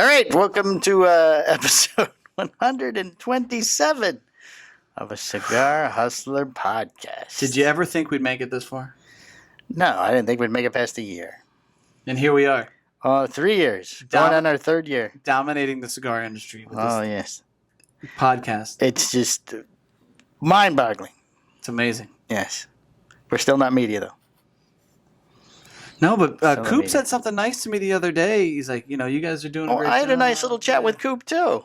All right, welcome to episode 127 of a Cigar Hustler podcast. Did you ever think we'd make it this far? No, I didn't think we'd make it past a year. And here we are. 3 years. Going on our third year. Dominating the cigar industry with yes. podcast. It's just mind-boggling. It's amazing. Yes. We're still not media, though. No, but Coop said something nice to me the other day. He's like, you guys are doing a great job. I had a nice little chat with Coop, too.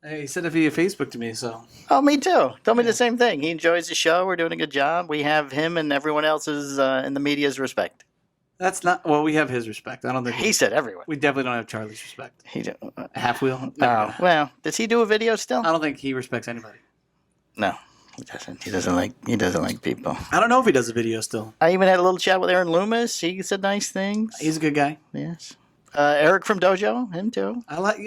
Hey, he said it via Facebook to me, so. Oh, me too. Told me the same thing. He enjoys the show. We're doing a good job. We have him and everyone else's in the media's respect. That's not, well, we have his respect. I don't think. He said everyone. We definitely don't have Charlie's respect. He don't. Half wheel? No. Well, does he do a video still? I don't think he respects anybody. No, he doesn't. He doesn't like people. I don't know if he does a video still. I even had a little chat with Aaron Loomis. He said nice things. He's a good guy. Yes. Eric from Dojo, him too. I like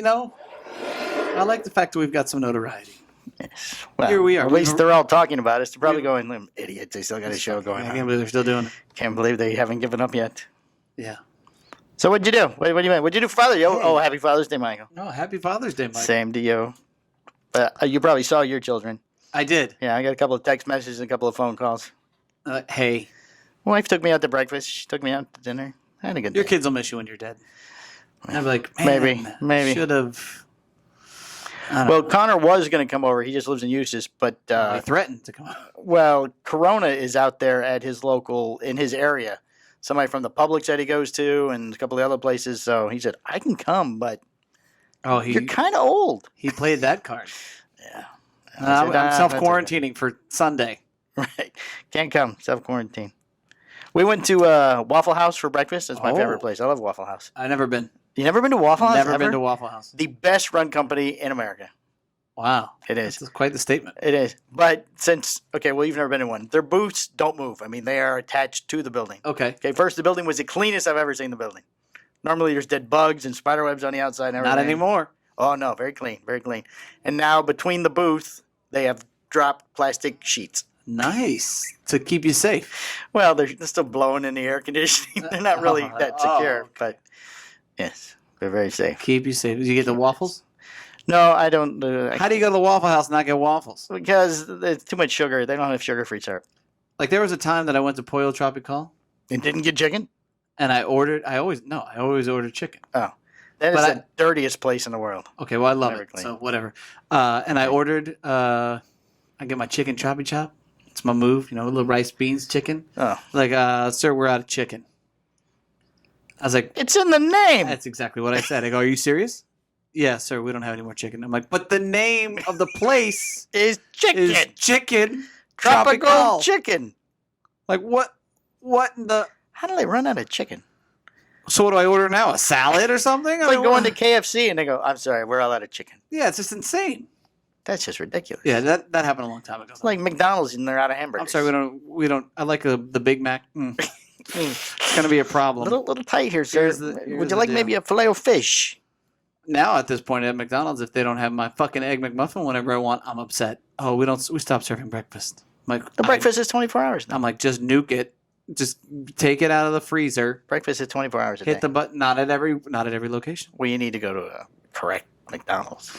the fact that we've got some notoriety. Yes. Well, here we are. At least they're all talking about us. They're probably going, them idiots. They still got a show going on. I can't believe they're still doing it. Can't believe they haven't given up yet. Yeah. So what'd you do? What do you mean? What'd you do for Father's Day? Oh, happy Father's Day, Michael. No, happy Father's Day, Michael. Same to you. You probably saw your children. I did. Yeah, I got a couple of text messages and a couple of phone calls. Hey. My wife took me out to breakfast. She took me out to dinner. I had a good day. Your kids will miss you when you're dead. I'd be like, man, maybe. Should have. Well, Connor was going to come over. He just lives in Eustis, but he threatened to come over. Well, Corona is out there at his in his area. Somebody from the Publix that he goes to, and a couple of other places. So he said, "I can come, but you're kind of old." He played that card. Yeah, I'm self-quarantining for Sunday. Right, can't come. Self-quarantine. We went to Waffle House for breakfast. That's my favorite place. I love Waffle House. I've never been. You never been to Waffle House? Never been to Waffle House. The best run company in America. Wow. It is. That's quite the statement. It is. But you've never been in one. Their booths don't move. I mean, they are attached to the building. Okay. First, the building was the cleanest I've ever seen the building. Normally, there's dead bugs and spider webs on the outside and everything. Not anymore. Oh, no. Very clean. Very clean. And now, between the booth, they have dropped plastic sheets. Nice. To keep you safe. Well, they're still blowing in the air conditioning. They're not really that secure. Okay. But, yes, they're very safe. Keep you safe. Did you get the waffles? No, I don't. How do you go to the Waffle House and not get waffles? Because there's too much sugar. They don't have sugar-free syrup. Like, there was a time that I went to Pollo Tropical. And didn't get chicken? And I always order chicken. Oh. That is the dirtiest place in the world. Okay, well, I love it. Clean. So, whatever. And I ordered, I get my chicken choppy chop. It's my move, a little rice, beans, chicken. Oh. Like, sir, we're out of chicken. I was like, it's in the name. That's exactly what I said. I go, are you serious? Yeah, sir, we don't have any more chicken. I'm like, but the name of the place is Chicken Tropical Chicken. Like, what in the... How do they run out of chicken? So what do I order now? A salad or something? It's like going to KFC and they go, I'm sorry, we're all out of chicken. Yeah, it's just insane. That's just ridiculous. Yeah, that happened a long time ago. It's like McDonald's and they're out of hamburgers. I'm sorry, we don't. I like the Big Mac. It's going to be a problem. Little tight here, sir. Would you like maybe a filet of fish? Now at this point at McDonald's, if they don't have my fucking egg McMuffin whenever I want, I'm upset. Oh, we stopped serving breakfast. The breakfast is 24 hours now. I'm like, just nuke it. Just take it out of the freezer. Breakfast is 24 hours a day. Hit the button. Not at every location. Well, you need to go to a correct McDonald's.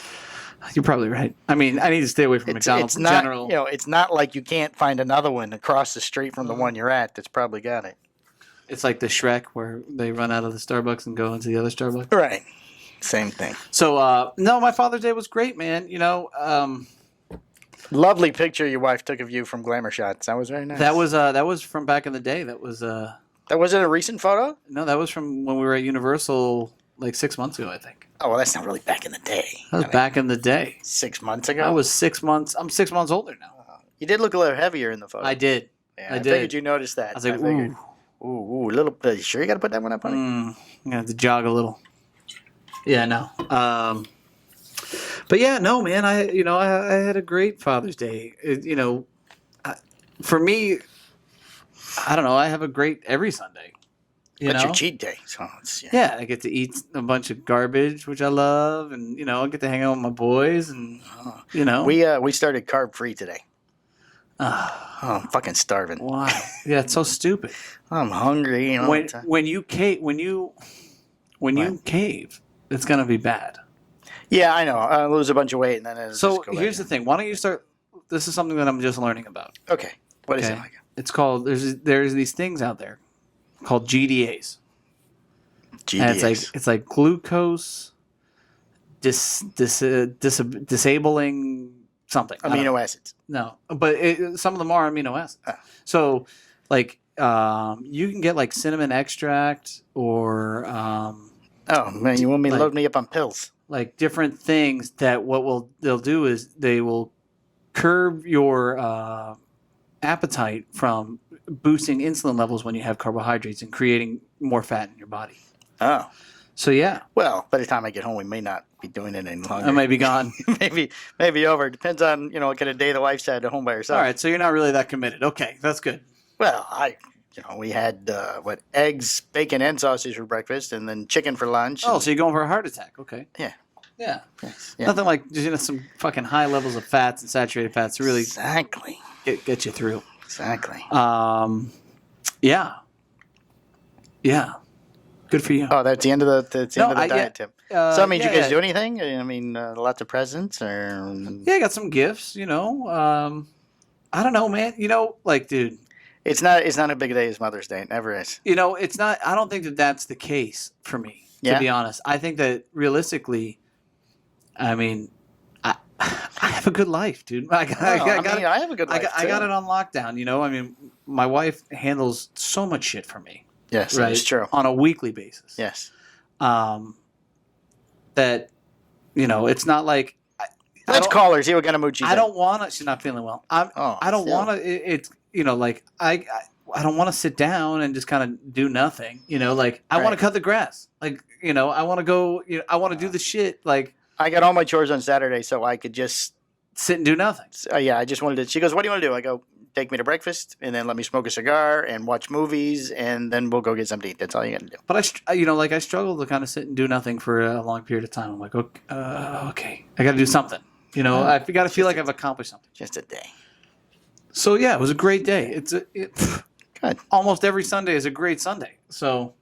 You're probably right. I mean, I need to stay away from McDonald's in general. It's not like you can't find another one across the street from the one you're at that's probably got it. It's like the Shrek where they run out of the Starbucks and go into the other Starbucks. Right. Same thing. So, no, my Father's Day was great, man. Lovely picture your wife took of you from Glamour Shots. That was very nice. That was from back in the day. That wasn't a recent photo? No, that was from when we were at Universal like 6 months ago, I think. Oh, well, that's not really back in the day. That was back in the day. 6 months ago? I was 6 months. I'm 6 months older now. You did look a little heavier in the photo. I did. Yeah, I figured you noticed that. I was like, ooh, a little bit. You sure you got to put that one up, honey? I'm going to have to jog a little. Yeah, no. But yeah, no, man. I had a great Father's Day. For me, I don't know. I have a great every Sunday. That's your cheat day. So yeah, I get to eat a bunch of garbage, which I love, and I get to hang out with my boys, and we started carb free today. Oh, I'm fucking starving. Why? Yeah, it's so stupid. I'm hungry. When you cave, it's going to be bad. Yeah, I know. I'll lose a bunch of weight and then it'll So just go here's the thing. Why don't you start? This is something that I'm just learning about. Okay. What is it like? It's called, there's these things out there called GDAs. GDAs. And it's like glucose disabling something. Amino acids. No, but some of them are amino acids. Oh. So, like, you can get like cinnamon extract or oh man, you want me to load me up on pills? Like different things that they'll do is they will curb your appetite from boosting insulin levels when you have carbohydrates and creating more fat in your body. Oh. So yeah. Well, by the time I get home, we may not be doing it any longer. I might be gone. maybe over. Depends on what kind of day the wife's had at home by herself. All right, so you're not really that committed. Okay, that's good. Well, we had eggs, bacon, and sausage for breakfast, and then chicken for lunch. Oh, so you're going for a heart attack? Okay. Yeah. Yeah. Yes, yeah. Nothing like just some fucking high levels of fats and saturated fats to really exactly get you through. Exactly. Yeah. Yeah. Good for you. Oh, that's the end of the diet tip. So, did you guys do anything? I mean, lots of presents or? Yeah, I got some gifts. I don't know, man. Dude. It's not a big day as Mother's Day. It never is. It's not. I don't think that that's the case for me. To be honest, I think that realistically, I mean, I have a good life, dude. I have a good life. I got it on lockdown. I mean, my wife handles so much shit for me. Yes, right? That's true. On a weekly basis. Yes. That, it's not like. Let's call her. See what kind of mood she's in. I don't want to. She's not feeling well. I don't want to. It's I don't want to sit down and just kind of do nothing. I want to cut the grass. I want to go. I want to do the shit. Like I got all my chores on Saturday, so I could just sit and do nothing. Yeah, I just wanted to. She goes, "What do you want to do?" I go, "Take me to breakfast, and then let me smoke a cigar and watch movies, and then we'll go get something to eat. That's all you got to do." But I struggle to kind of sit and do nothing for a long period of time. I'm like, okay, I got to do something. I got to feel like I've accomplished something. Just a day. So yeah, it was a great day. Good. Almost every Sunday is a great Sunday. So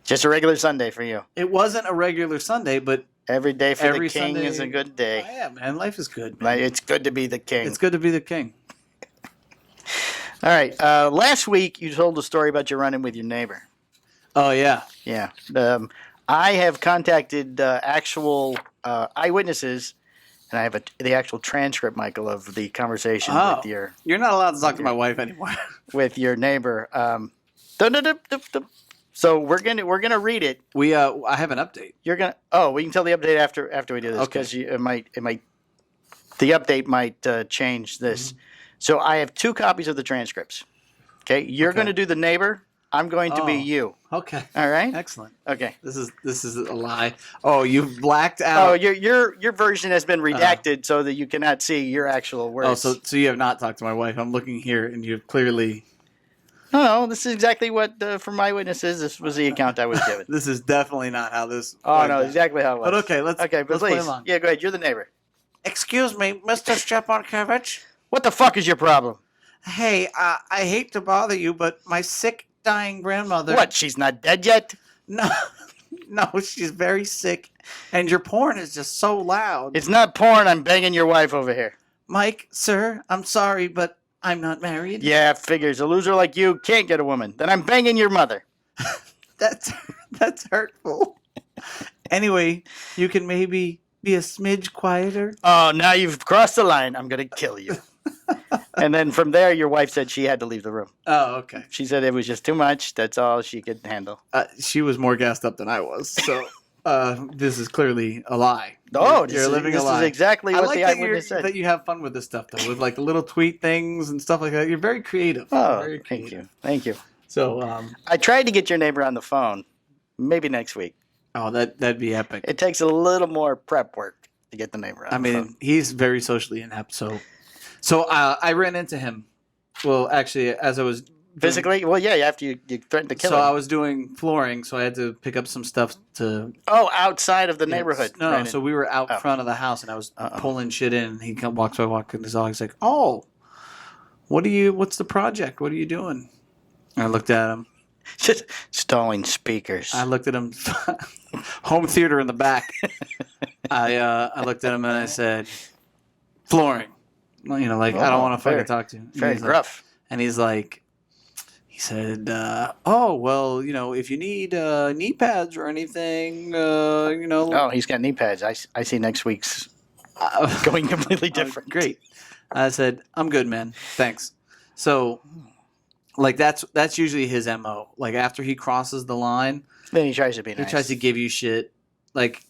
just a regular Sunday for you. It wasn't a regular Sunday, but every day for the king Sunday is a good day. Oh, yeah, man, life is good. Man. It's good to be the king. It's good to be the king. All right. Last week you told a story about your run-in with your neighbor. Oh yeah. Yeah. I have contacted actual eyewitnesses. And I have the actual transcript, Michael, of the conversation with your... You're not allowed to talk to my wife anymore. With your neighbor. So we're gonna read it. I have an update. You're gonna... Oh, we can tell the update after we do this. Because it might... The update might change this. Mm-hmm. So I have 2 copies of the transcripts. Okay? You're going to do the neighbor. I'm going to be you. Okay. All right. Excellent. Okay. This is a lie. Oh, you've blacked out. Oh, your version has been redacted so that you cannot see your actual words. Oh, so you have not talked to my wife. I'm looking here, and you've clearly. No, this is exactly what from my witnesses. This was the account I was given. This is definitely not how this. Oh no, exactly how it was. But okay, let's please. Play along. Yeah, go ahead. You're the neighbor. Excuse me, Mr. Stepankevich. What the fuck is your problem? Hey, I hate to bother you, but my sick, dying grandmother. What? She's not dead yet? No, she's very sick, and your porn is just so loud. It's not porn. I'm banging your wife over here. Mike, sir, I'm sorry, but I'm not married. Yeah, figures. A loser like you can't get a woman. Then I'm banging your mother. That's hurtful. Anyway, you can maybe be a smidge quieter. Oh, now you've crossed the line. I'm going to kill you. And then from there, your wife said she had to leave the room. Oh, okay. She said it was just too much. That's all she could handle. She was more gassed up than I was. So this is clearly a lie. Oh, you're living a lie. This is exactly what the eyewitness said. That you have fun with this stuff, though, with like little tweet things and stuff like that. You're very creative. Oh, very creative. Thank you. So I tried to get your neighbor on the phone. Maybe next week. Oh, that'd be epic. It takes a little more prep work to get the neighbor on the phone. He's very socially inept, So I ran into him. Well, actually, as I was physically. Well, yeah. After you threatened to kill him. So I was doing flooring, so I had to pick up some stuff to. Oh, outside of the neighborhood. No, right so we were out front of the house, and I was pulling shit in. And he walks by, walking his dog. He's like, "Oh, what's the project? What are you doing?" And I looked at him. Just installing speakers. I looked at him. Home theater in the back. I looked at him and I said, flooring. You know, like, I don't want to fucking talk to him. Very gruff. And he's like, he said, oh, well, you know, if you need knee pads or anything, you know. Oh, he's got knee pads. I see next week's going completely different. Great. I said, I'm good, man. Thanks. So, like, that's usually his MO. Like, after he crosses the line, then he tries to be nice. He tries to give you shit. Like,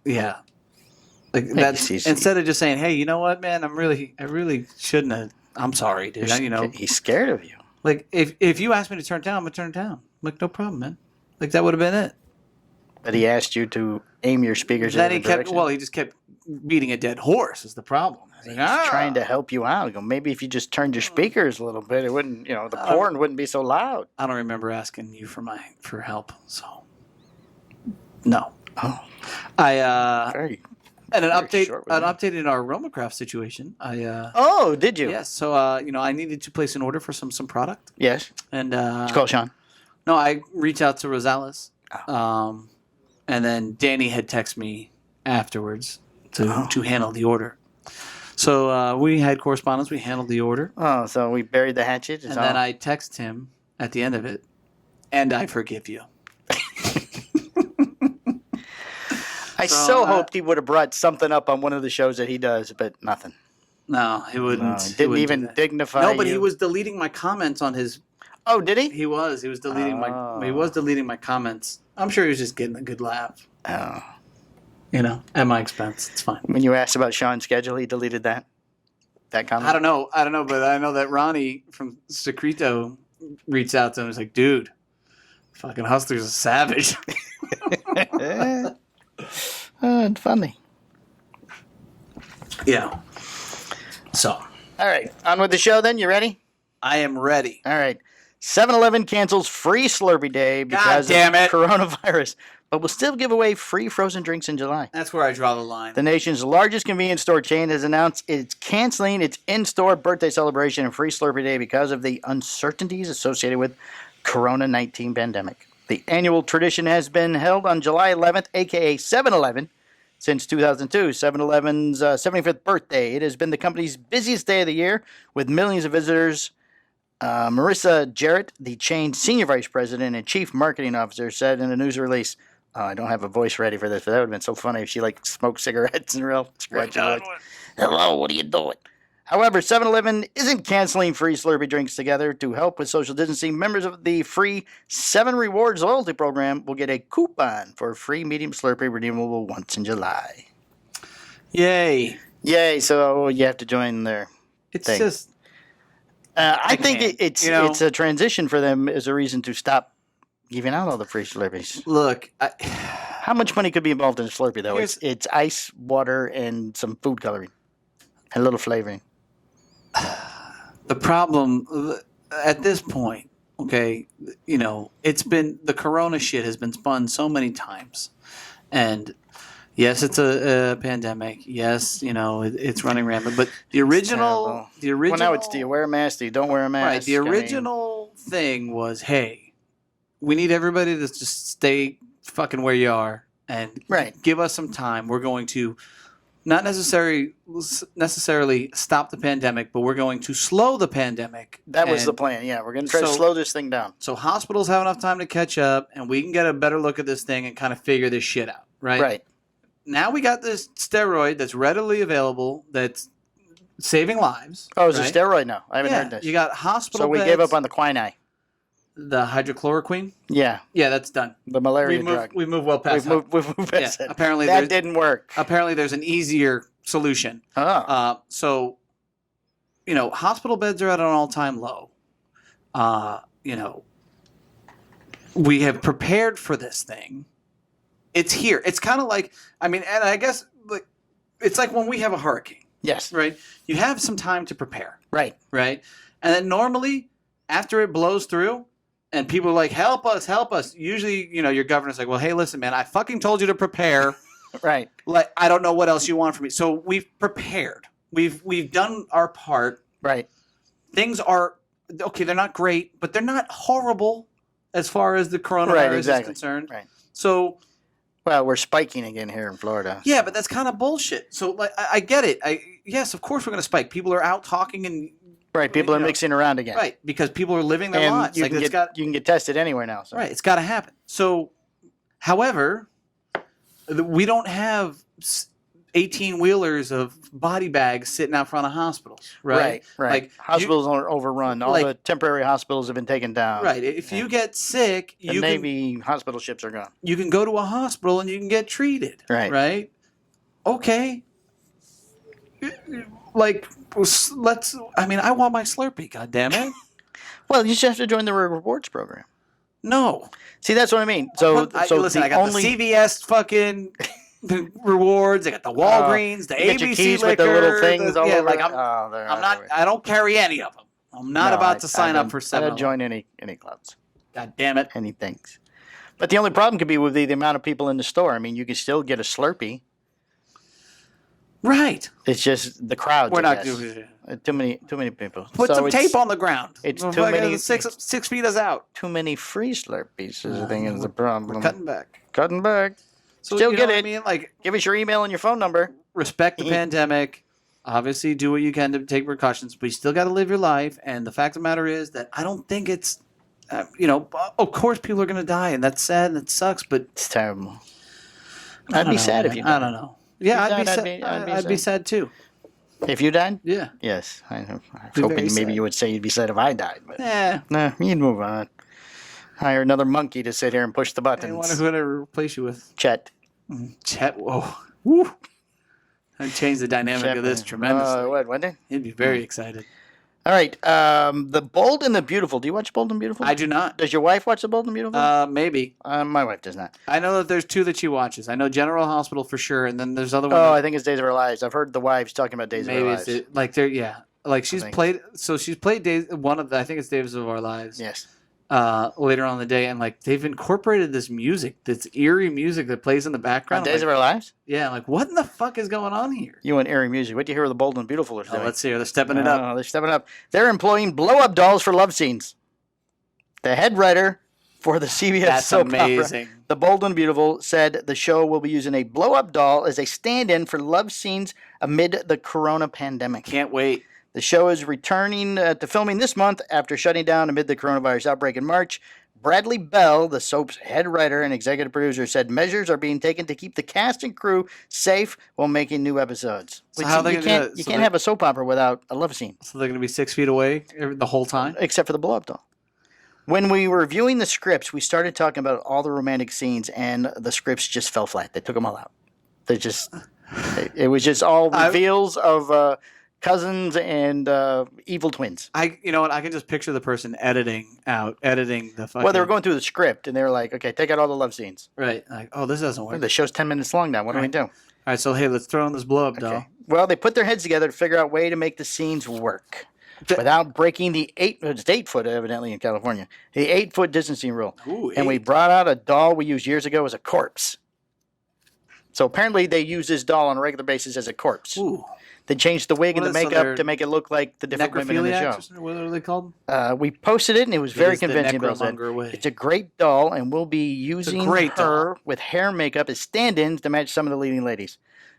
yeah. Like, that's instead of just saying, hey, you know what, man, I really shouldn't have. I'm sorry, dude. You know, he's scared of you. Like, if you asked me to turn it down, I'm going to turn it down. I'm like, no problem, man. Like, that would have been it. But he asked you to aim your speakers in the direction. Well, he just kept beating a dead horse is the problem. He's trying to help you out. Go, maybe if you just turned your speakers a little bit, it wouldn't, you know, the porn wouldn't be so loud. I don't remember asking you for help, so no. Oh, and an update in our Romacraft situation. Oh, did you? Yes. So you know, I needed to place an order for some product. Yes. And did you call Sean? No, I reached out to Rosales. And then Danny had texted me afterwards to handle the order. So we had correspondence. We handled the order. Oh, so we buried the hatchet. And then I text him at the end of it, and I forgive you. I hoped he would have brought something up on one of the shows that he does, but nothing. No, he wouldn't. Didn't even dignify. No, but he was deleting my comments on his. Oh, did he? He was. He was deleting my comments. I'm sure he was just getting a good laugh. Oh. You know, at my expense. It's fine. When you asked about Sean's schedule, he deleted that comment? I don't know, but I know that Ronnie from Secreto reached out to him and was like, dude, fucking Hustler's a savage. Funny. Yeah. So. All right. On with the show then. You ready? I am ready. All right. 7-Eleven cancels free Slurpee Day because of coronavirus, but will still give away free frozen drinks in July. That's where I draw the line. The nation's largest convenience store chain has announced it's canceling its in-store birthday celebration and free Slurpee Day because of the uncertainties associated with Corona-19 pandemic. The annual tradition has been held on July 11th, a.k.a. 7-Eleven, since 2002, 7-Eleven's 75th birthday. It has been the company's busiest day of the year with millions of visitors. Marissa Jarrett, the chain's senior vice president and chief marketing officer, said in a news release, I don't have a voice ready for this, but that would have been so funny if she smoked cigarettes and real scratchy voice. Hello, what are you doing? However, 7-Eleven isn't canceling free Slurpee drinks together. To help with social distancing, members of the free 7 Rewards loyalty program will get a coupon for a free medium Slurpee redeemable once in July. Yay. Yay, so you have to join their thing. Just... I think it's a transition for them as a reason to stop giving out all the free Slurpees. Look, how much money could be involved in a Slurpee, though? It's ice, water, and some food coloring, and a little flavoring. The problem at this point, okay, you know, it's been the Corona shit has been spun so many times, and yes, it's a pandemic. Yes, you know, it's running rampant. But the original. Well, now it's do you wear a mask? Do you don't wear a mask? Right. The original thing was, hey, we need everybody to just stay fucking where you are and give us some time. We're going to not necessarily stop the pandemic, but we're going to slow the pandemic. That was the plan. Yeah, we're going to try to slow this thing down. So hospitals have enough time to catch up, and we can get a better look at this thing and kind of figure this shit out. Right. Right. Now we got this steroid that's readily available that's saving lives. Oh, it's a steroid now. I haven't heard this. You got hospital beds. So we gave up on the quinine. The hydrochloroquine? Yeah. Yeah, that's done. The malaria drug. We've moved well past that. We've moved past it. Apparently that didn't work. Apparently there's an easier solution. Oh. So, you know, hospital beds are at an all-time low. You know, we have prepared for this thing. It's here. It's kind of like, I mean, and I guess like it's like when we have a hurricane. Yes. Right? You have some time to prepare. Right. Right? And then normally, after it blows through, and people are like, help us. Usually, you know, your governor's like, well, hey, listen, man, I fucking told you to prepare. Right. Like, I don't know what else you want from me. So we've prepared. We've done our part. Right. Things are, okay, they're not great, but they're not horrible as far as the coronavirus is concerned. Right. So, well, we're spiking again here in Florida. Yeah, but that's kind of bullshit. So, like, I get it. Yes, of course we're going to spike. People are out talking and right. People are mixing around again. Right, because people are living their lives. You can get tested anywhere now. So. Right, it's got to happen. So, however, we don't have 18-wheelers of body bags sitting out front of hospitals, right? Right. Like hospitals are overrun. All the temporary hospitals have been taken down. Right. If you get sick, the Navy hospital ships are gone. You can go to a hospital and you can get treated. Right. Right. Okay. Like, let's. I mean, I want my Slurpee. God damn it. Well, you just have to join the rewards program. No. See, that's what I mean. So listen, I got the CVS fucking rewards. I got the Walgreens, the ABC keys liquor, with the little things all over. Like I'm not. I don't carry any of them. I'm not about to sign up for 7. I don't join any clubs. God damn it. Any things. But the only problem could be with the amount of people in the store. I mean, you can still get a Slurpee. Right. It's just the crowds. We're not doing it. Too many people. Put some tape on the ground. It's too many. 6 feet us out. Too many free Slurpees is the thing. Is the problem. We're cutting back. Cutting back. So, still get it. I mean, like, give us your email and your phone number. Respect the pandemic. Obviously, do what you can to take precautions, but you still got to live your life. And the fact of the matter is that I don't think it's, of course people are going to die, and that's sad and it sucks, but it's terrible. I'd be sad if you died. I don't know. Yeah, I'd be sad too. If you died? Yeah. Yes. I was hoping maybe you would say you'd be sad if I died. But nah, you'd move on. Hire another monkey to sit here and push the buttons. I wonder who would ever replace you with. Chet. Chet, whoa. Woo. I'd change the dynamic of this tremendously. Wouldn't it? He'd be very excited. All right. The Bold and the Beautiful. Do you watch Bold and Beautiful? I do not. Does your wife watch The Bold and Beautiful? Maybe. My wife does not. I know that there's 2 that she watches. I know General Hospital for sure, and then there's other ones. Oh, I think it's Days of Our Lives. I've heard the wives talking about Days of Our Lives. Maybe it's like she's played. So she's played Days. I think it's Days of Our Lives. Yes. Later on in the day, and like they've incorporated this music, this eerie music that plays in the background. On Days of Our Lives? Yeah, like what in the fuck is going on here? You and eerie music. What do you hear with the Bold and Beautiful are doing? Let's see. They're stepping it up. They're stepping up. They're employing blow-up dolls for love scenes. The head writer for the CBS soap opera, The Bold and Beautiful, said the show will be using a blow-up doll as a stand-in for love scenes amid the corona pandemic. Can't wait. The show is returning to filming this month after shutting down amid the coronavirus outbreak in March. Bradley Bell, the soap's head writer and executive producer, said measures are being taken to keep the cast and crew safe while making new episodes. So how you can't have a soap opera without a love scene. So they're going to be 6 feet away the whole time? Except for the blow-up doll. When we were reviewing the scripts, we started talking about all the romantic scenes, and the scripts just fell flat. They took them all out. It was just all reveals of... cousins and evil twins. You know what? I can just picture the person editing the fucking... Well, they were going through the script, and they were like, okay, take out all the love scenes. Right. Like, oh, this doesn't work. The show's 10 minutes long now. What do we do? All right, so, hey, let's throw in this blow-up doll. Well, they put their heads together to figure out a way to make the scenes work without breaking the 8-foot, evidently, in California, the 8-foot distancing rule. Ooh, and we brought out a doll we used years ago as a corpse. So apparently they use this doll on a regular basis as a corpse. Ooh. They changed the wig and the makeup to make it look like the different women in the show. What are they called? We posted it, and it was very convincing. It's a great doll, and we'll be using her with hair and makeup as stand-ins to match some of the leading ladies.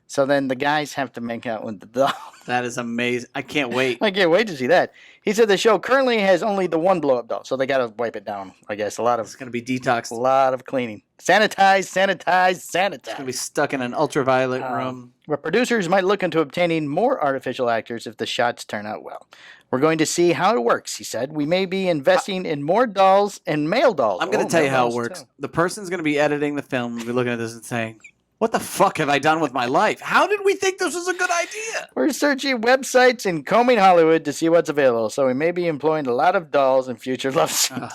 So then the guys have to make out with the doll. That is amazing. I can't wait. I can't wait to see that. He said the show currently has only the one blow-up doll, so they got to wipe it down, I guess. It's going to be detoxed. A lot of cleaning. Sanitize. It's going to be stuck in an ultraviolet room. But producers might look into obtaining more artificial actors if the shots turn out well. We're going to see how it works, he said. We may be investing in more dolls and male dolls. I'm going to tell you how it works. Too. The person's going to be editing the film and be looking at this and saying, what the fuck have I done with my life? How did we think this was a good idea? We're searching websites and combing Hollywood to see what's available, so we may be employing a lot of dolls in future love scenes.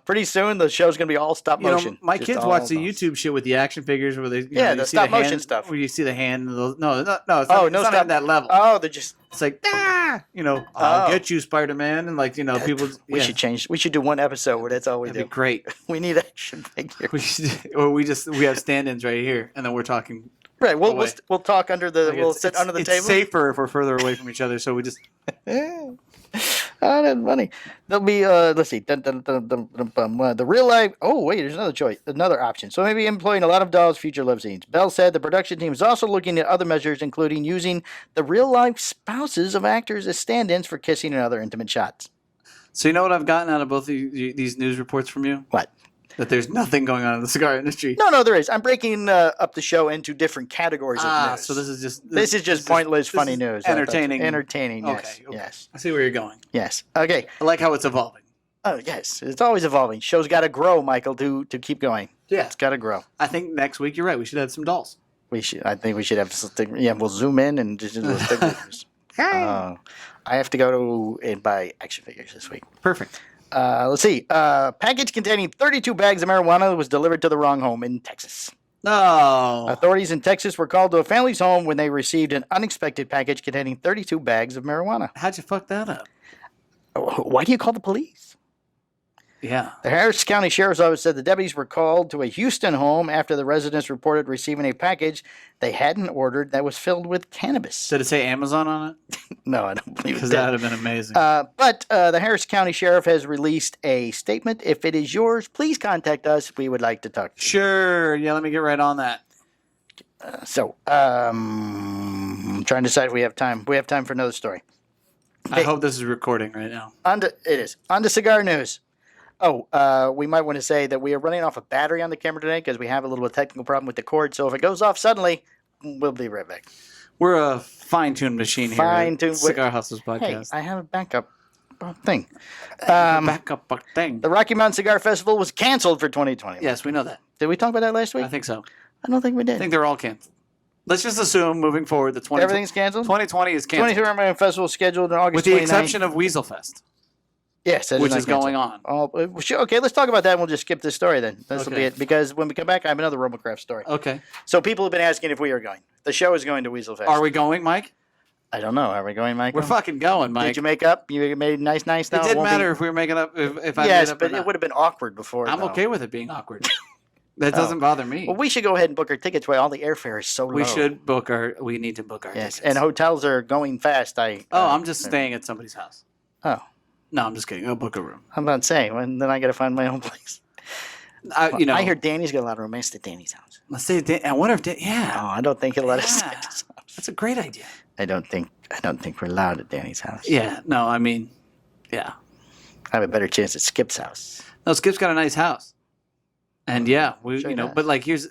Pretty soon the show's going to be all stop motion. My kids watch the YouTube shit with the action figures where they the stop motion stuff. Where you see the hand. No, it's not at that level. Oh, they're just... It's like, I'll get you, Spider-Man. And people... We should change. We should do one episode where that's all we do. That'd be great. We need action figures. We have stand-ins right here, and then we're talking... Right, we'll talk under the... We'll sit under the table. It's safer if we're further away from each other, so we just... All Oh, that's funny. There'll be let's see, the real life. Oh wait, there's another choice, another option. So maybe employing a lot of dolls, future love scenes. Bell said the production team is also looking at other measures, including using the real life spouses of actors as stand-ins for kissing and other intimate shots. So you know what I've gotten out of both of these news reports from you? What? That there's nothing going on in the cigar industry. No, there is. I'm breaking up the show into different categories of news. So this is just pointless, funny news. Entertaining. Entertaining. Yes. Okay. Yes. I see where you're going. Yes. Okay. I like how it's evolving. Oh yes, it's always evolving. Show's got to grow, Michael, to keep going. Yeah, it's got to grow. I think next week you're right. We should have some dolls. We should. I think we should have something. Yeah, we'll zoom in and just do stick figures. I have to go and buy action figures this week. Perfect. Let's see. Package containing 32 bags of marijuana was delivered to the wrong home in Texas. No. Authorities in Texas were called to a family's home when they received an unexpected package containing 32 bags of marijuana. How'd you fuck that up? Why do you call the police? Yeah. The Harris County Sheriff's Office said the deputies were called to a Houston home after the residents reported receiving a package they hadn't ordered that was filled with cannabis. Did it say Amazon on it? No, I don't believe it. Because that would have been amazing. But the Harris County Sheriff has released a statement. If it is yours, please contact us. We would like to talk to you. Sure. Yeah, let me get right on that. I'm trying to decide if we have time. We have time for another story. I hope this is recording right now. It is. On to cigar news. We might want to say that we are running off a battery on the camera today because we have a little bit of technical problem with the cord. So if it goes off suddenly, we'll be right back. We're a fine-tuned machine here at Cigar Hustlers Podcast. Hey, I have a backup thing. Backup thing. The Rocky Mountain Cigar Festival was canceled for 2020. Yes, we know that. Did we talk about that last week? I think so. I don't think we did. I think they're all canceled. Let's just assume moving forward that everything's canceled? 2020 is canceled. 2020 Festival is scheduled in August with the 29th. exception of Weasel Fest. Yes, which is going on. Okay, let's talk about that and we'll just skip this story then. This will be it. Because when we come back, I have another Robocraft story. Okay. So people have been asking if we are going. The show is going to Weasel Fest. Are we going, Mike? I don't know. Are we going, Mike? We're fucking going, Mike. Did you make up? You made nice now? It didn't matter if we were making up. If I yes, made up but it would have been awkward before. I'm okay with it being awkward. That doesn't bother me. Well, we should go ahead and book our tickets while all the airfare is so low. We need to book our tickets. And hotels are going fast. I'm just staying at somebody's house. Oh. No, I'm just kidding. I'll book a room. I'm not saying. Then I got to find my own place. I hear Danny's got a lot of romance at Danny's house. Let's say, I wonder if yeah. Oh, I don't think he'll let us at his house. That's a great idea. I don't think we're allowed at Danny's house. Yeah. No, I mean, yeah. I have a better chance at Skip's house. No, Skip's got a nice house. And yeah, but like here's.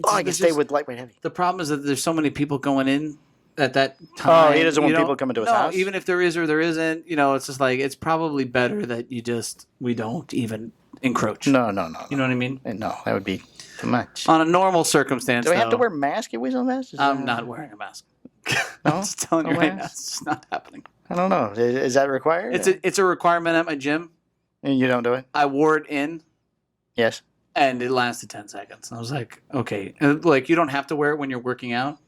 I can stay with lightweight heavy. The problem is that there's so many people going in at that time. Oh, he doesn't want people coming to his house? Even if there is or there isn't, it's just like, it's probably better that we don't even encroach. No. You know what I mean? No, that would be too much. On a normal circumstance, do we have to wear a mask at Weasel Fest? I'm not wearing a mask. No? I'm just telling you right now, it's just not happening. I don't know. Is that required? It's a requirement at my gym. And you don't do it? I wore it in. Yes. And it lasted 10 seconds. I was like, okay. And like, you don't have to wear it when you're working out.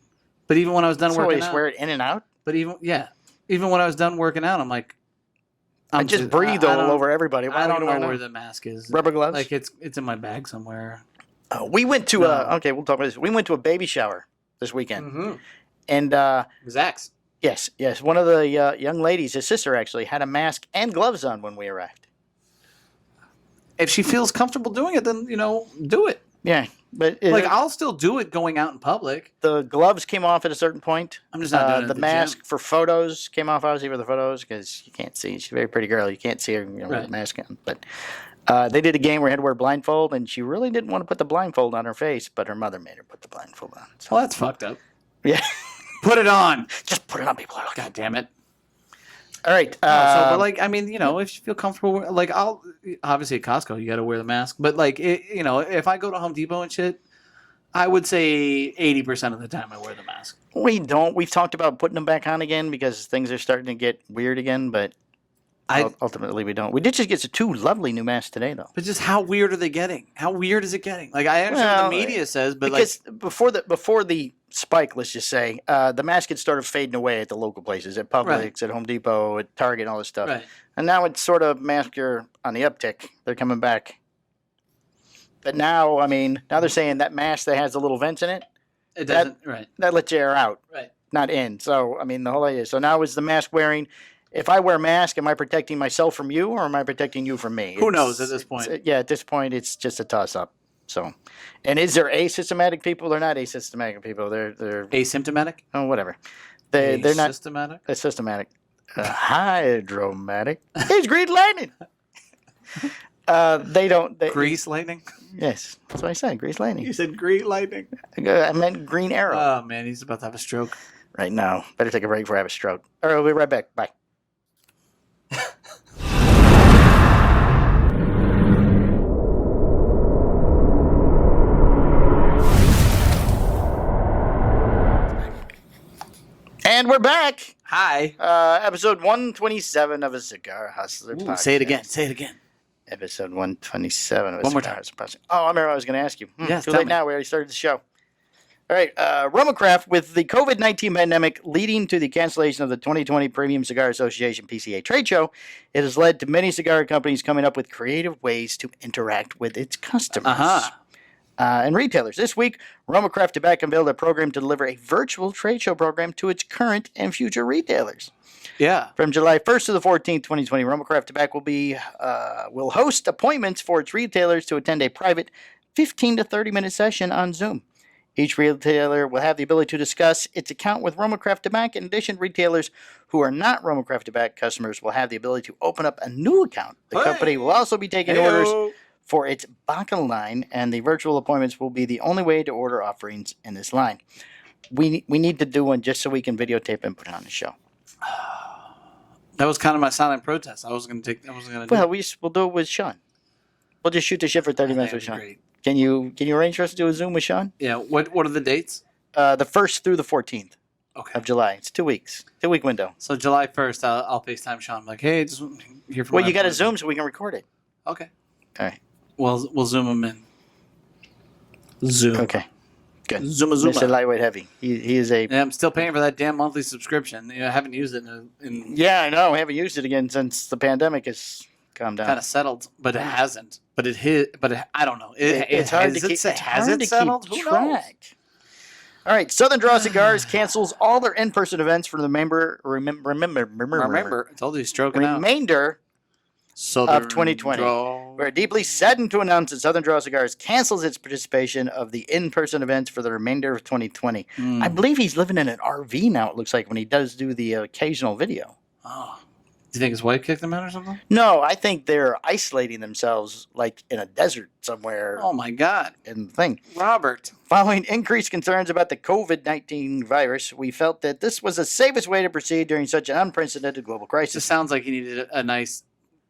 But even when I was done working out. Wear it in and out? But even when I was done working out, I'm like. I just breathe all over everybody. I don't know where the mask is. Rubber gloves? Like, it's in my bag somewhere. We went to okay, we'll talk about this. We went to a baby shower this weekend. Mm-hmm. And Zach's. Yes. One of the young ladies, his sister actually, had a mask and gloves on when we arrived. If she feels comfortable doing it, then, do it. Yeah. But I'll still do it going out in public. The gloves came off at a certain point. I'm just not doing it the mask for photos came off, obviously, for the photos, because you can't see. She's a very pretty girl. You can't see her with the mask on. But they did a game where I had to wear a blindfold, and she really didn't want to put the blindfold on her face, but her mother made her put the blindfold on. So. Well, that's fucked up. Yeah. Put it on. Just put it on. People are like, God damn it. All right. But if you feel comfortable, like, I'll obviously at Costco, you got to wear the mask. But like, if I go to Home Depot and shit, I would say 80% of the time I wear the mask. We don't. We've talked about putting them back on again because things are starting to get weird again. But ultimately, we don't. We did just get 2 lovely new masks today, though. But just how weird are they getting? How weird is it getting? Like, I understand what the media says, but because before the spike, let's just say, the mask had started fading away at the local places, at Publix, at Home Depot, at Target, and all this stuff. Right. And now it's sort of masks are on the uptick. They're coming back. But now, now they're saying that mask that has the little vents in it, that lets you air out, right? Not in. So, the whole idea. So now is the mask wearing, if I wear a mask, am I protecting myself from you, or am I protecting you from me? Who knows at this point? At this point, it's just a toss-up. So, and is there asymptomatic people? They're not asymptomatic people. They're Asymptomatic? oh, whatever. They're not systematic. It's systematic. Hydromatic. It's green lightning. They don't. Grease lightning? Yes, that's what I said. Grease lightning. You said green lightning? I meant green arrow. Oh, man, he's about to have a stroke. Right now. Better take a break before I have a stroke. All right, we'll be right back. Bye. And we're back. Hi. Episode 127 of a Cigar Hustler podcast. Say it again. Say it again. Episode 127 of a One more Cigar time. Hustler podcast. Oh, I remember what I was going to ask you. Yes, too tell late me. now. We already started the show. All right. Rumacraft, with the COVID-19 pandemic leading to the cancellation of the 2020 Premium Cigar Association PCA trade show, it has led to many cigar companies coming up with creative ways to interact with its customers. And retailers. This week, Rumacraft Tobacco unveiled a program to deliver a virtual trade show program to its current and future retailers. Yeah. From July 1st to the 14th, 2020, Rumacraft Tobacco will host appointments for its retailers to attend a private 15 to 30-minute session on Zoom. Each retailer will have the ability to discuss its account with Rumacraft Tobacco. In addition, retailers who are not Rumacraft Tobacco customers will have the ability to open up a new account. The company will also be taking orders for its Baca line, and the virtual appointments will be the only way to order offerings in this line. We need to do one just so we can videotape and put it on the show. That was kind of my silent protest. I wasn't going to do Well, we'll do it with Sean. We'll just shoot the shit for 30 minutes with Sean. Great. Can you arrange for us to do a Zoom with Sean? Yeah. What are the dates? The 1st through the 14th Okay. of July. It's 2 weeks. 2-week window. So July 1st, I'll FaceTime Sean. I'm like, hey, just here for Well, you got to Zoom so we can record it. Okay. All right. We'll Zoom him in. Zoom. Okay. Good. Zoom. Mr. Lightweight Heavy. He is a... Yeah, I'm still paying for that damn monthly subscription. I haven't used it in Yeah, I know. I haven't used it again since the pandemic has calmed down. kind of settled, but it hasn't. But I don't know. It's hard to keep settled? Who knows? track. All right, Southern Draw Cigars cancels all their in-person events for the Remember, I told you he's stroking out. remainder Southern of 2020. Draw. We're deeply saddened to announce that Southern Draw Cigars cancels its participation of the in-person events for the remainder of 2020. I believe he's living in an RV now, it looks like, when he does do the occasional video. Oh. Do you think his wife kicked him out or something? No, I think they're isolating themselves like in a desert somewhere Oh, my God. in the thing. Robert. Following increased concerns about the COVID-19 virus, we felt that this was the safest way to proceed during such an unprecedented global It crisis. just sounds like he needed a nice,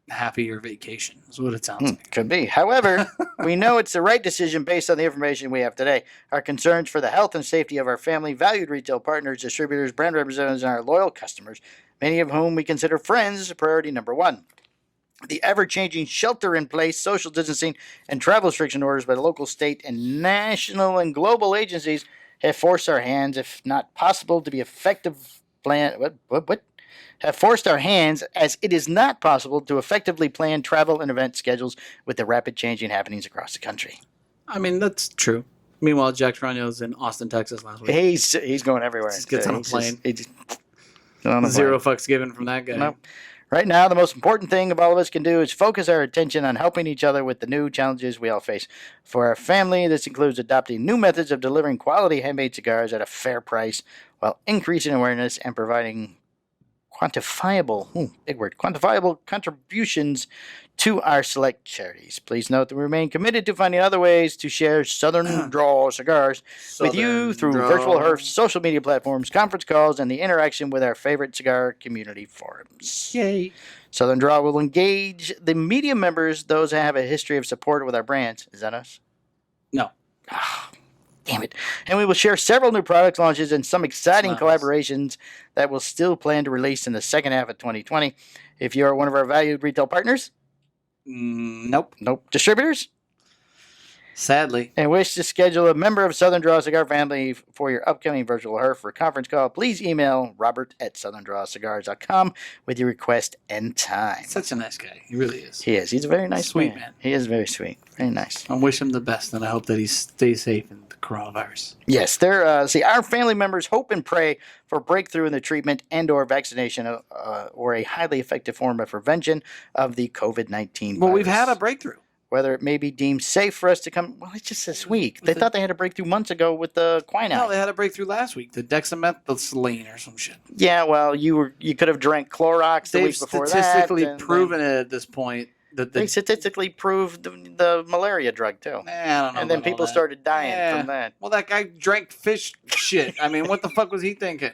happier vacation, is what it sounds like. Could be. However, we know it's the right decision based on the information we have today. Our concerns for the health and safety of our family, valued retail partners, distributors, brand representatives, and our loyal customers, many of whom we consider friends, is priority number one. The ever-changing shelter-in-place, social distancing, and travel restriction orders by the local, state, and national and global agencies have forced our hands, if not possible, to be effective plan. What? Have forced our hands, as it is not possible to effectively plan travel and event schedules with the rapid changing happenings across the country. I mean, that's true. Meanwhile, Jack Trano's in Austin, Texas last week. He's going everywhere. Just gets on a plane. Zero fucks given from that guy. No. Right now, the most important thing all of us can do is focus our attention on helping each other with the new challenges we all face. For our family, this includes adopting new methods of delivering quality handmade cigars at a fair price while increasing awareness and providing quantifiable contributions to our select charities. Please note that we remain committed to finding other ways to share Southern Draw cigars with you through virtual HERF, social media platforms, conference calls, and the interaction with our favorite cigar community forums. Yay. Southern Draw will engage the media members, those that have a history of support with our brands. Is that us? No. Damn it. And we will share several new product launches and some exciting Nice. collaborations that we'll still plan to release in the second half of 2020. If you are one of our valued retail partners, Nope. nope. Distributors, Sadly. And wish to schedule a member of Southern Draw Cigar family for your upcoming virtual HERF or conference call, please email robert@southerndrawcigars.com with your request and time. Such a nice guy. He really is. He is. He's a very nice Sweet man. He is very sweet. Very nice. I wish him the best, and I hope that he stays safe in the coronavirus. Yes, our family members hope and pray for breakthrough in the treatment and or vaccination or a highly effective form of prevention of the COVID-19 Well, virus. we've had a breakthrough. Whether it may be deemed safe for us to come. Well, it's just this week. They thought they had a breakthrough months ago with the quinine. No, they had a breakthrough last week. The dexamethasone or some shit. Yeah, well, you could have drank Clorox the week before that. They've statistically proven it at this point. They statistically proved the malaria drug, too. I don't know. And then people started dying from that. Well, that guy drank fish shit. I mean, what the fuck was he thinking?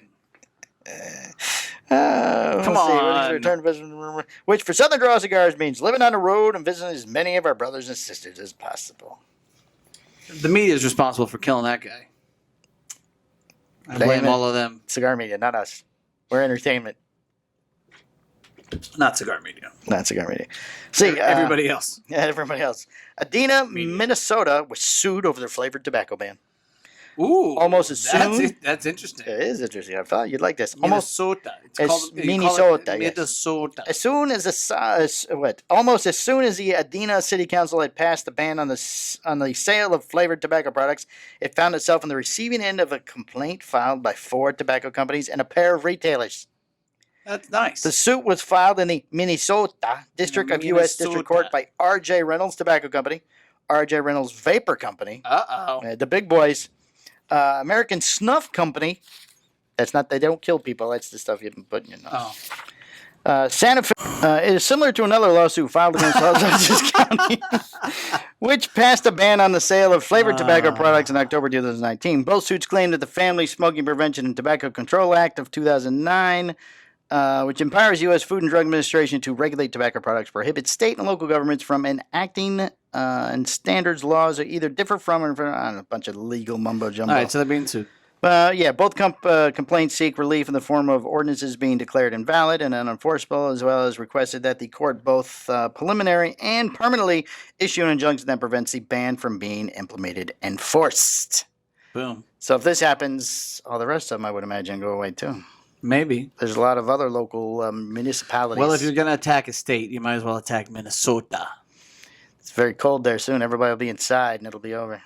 Come on. Which for Southern Draw Cigars means living on the road and visiting as many of our brothers and sisters as possible. The media is responsible for killing that guy. I blame all of them. Cigar media, not us. We're entertainment. Not cigar media. Not cigar media. See, everybody else. Yeah, everybody else. Adena, Minnesota was sued over their flavored tobacco ban. Ooh, almost as soon. That's interesting. It is interesting. I thought you'd like this. Minnesota. It's called Minnesota. Minnesota. As soon as almost as soon as the Adena City Council had passed the ban on the sale of flavored tobacco products, it found itself on the receiving end of a complaint filed by 4 tobacco companies and a pair of retailers. That's nice. The suit was filed in the Minnesota District of U.S. District Court by R.J. Reynolds Tobacco Company, R.J. Reynolds Vapor Company, the big boys, American Snuff Company. That's not, they don't kill people. That's the stuff you put in your nose. Santa Fe. It is similar to another lawsuit filed against Los Angeles County, which passed a ban on the sale of flavored tobacco products in October 2019. Both suits claim that the Family Smoking Prevention and Tobacco Control Act of 2009, which empowers U.S. Food and Drug Administration to regulate tobacco products, prohibits state and local governments from enacting and standards laws that either differ from or a bunch of legal mumbo jumbo. All right, so they're being sued. Both complaints seek relief in the form of ordinances being declared invalid and unenforceable, as well as requested that the court both preliminary and permanently issue an injunction that prevents the ban from being implemented and enforced. Boom. So if this happens, all the rest of them, I would imagine, go away too. Maybe. There's a lot of other local municipalities. Well, if you're going to attack a state, you might as well attack Minnesota. It's very cold there soon. Everybody will be inside and it'll be over.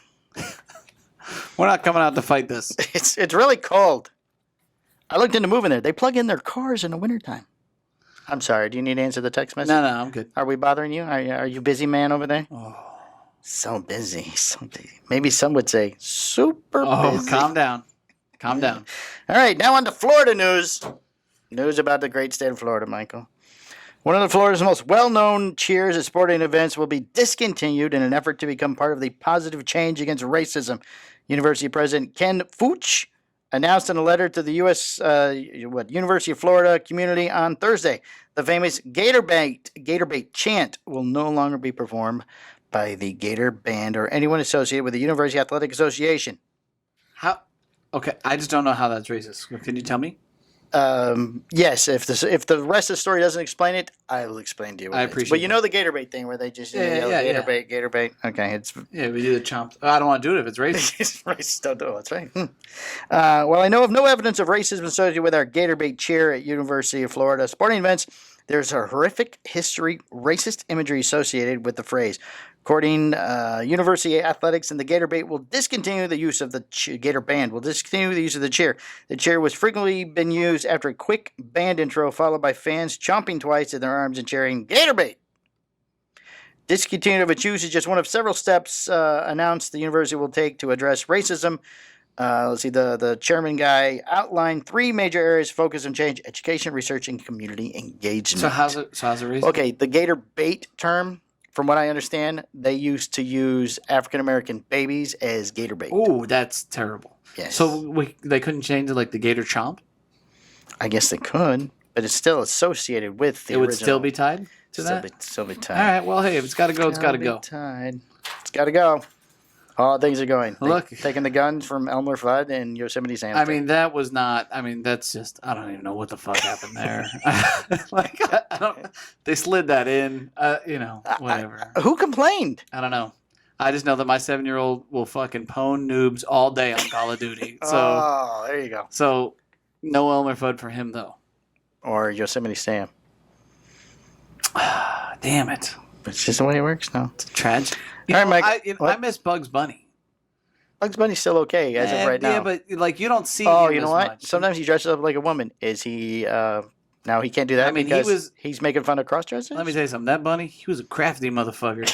We're not coming out to fight this. It's really cold. I looked into moving there. They plug in their cars in the wintertime. I'm sorry. Do you need to answer the text message? No, I'm good. Are we bothering you? Are you busy, man, over there? Oh. So busy. So busy. Maybe some would say super busy. Oh, calm down. Calm down. All right, now on to Florida news. News about the great state of Florida, Michael. One of Florida's most well-known cheers at sporting events will be discontinued in an effort to become part of the positive change against racism. University President Ken Fuchs announced in a letter to the University of Florida community on Thursday. The famous Gator Bait chant will no longer be performed by the Gator Band or anyone associated with the University Athletic Association. How? Okay, I just don't know how that's racist. Can you tell me? Yes, if the rest of the story doesn't explain it, I will explain to you. I appreciate it. But you know the Gator Bait thing where they just yell Gator Bait. Okay, we do the chomp. I don't want to do it if it's racist. It's racist. Don't do it. That's right. Well, I know of no evidence of racism associated with our Gator Bait cheer at University of Florida sporting events. There's a horrific racist imagery associated with the phrase. According University Athletics and the Gator Bait will discontinue the use of the Gator Band. Will discontinue the use of the cheer. The cheer was frequently been used after a quick band intro, followed by fans chomping twice in their arms and cheering Gator Bait. Discontinuing of its use is just one of several steps announced the university will take to address racism. Let's see, the chairman guy outlined 3 major areas of focus on change: education, research, and community engagement. So how's it racist? Okay, the Gator Bait term, from what I understand, they used to use African-American babies as Gator Bait. Ooh, that's terrible. Yes. So they couldn't change it like the Gator Chomp? I guess they could, but it's still associated with the original. It would still be tied to that? Still be tied. All right, well, hey, if it's got to go, it's got to go. Tied. It's got to go. All things are going. Look. Taking the guns from Elmer Fudd and Yosemite Sam. I mean, that was not, that's just, I don't even know what the fuck happened there. They slid that in, whatever. Who complained? I don't know. I just know that my 7-year-old will fucking pwn noobs all day on Call of Duty. So, Oh, there you go. so no Elmer Fudd for him though. Or Yosemite Sam. Damn it! It's just the way it works now. It's tragic. All right, Mike. I miss Bugs Bunny. Bugs Bunny's still okay as of right now. Yeah, but like you don't see. Oh, him you know as what? much. Sometimes he dresses up like a woman. Is he? Now he can't do that. I mean, because he's making fun of cross-dressers. Let me tell you something. That Bunny, he was a crafty motherfucker.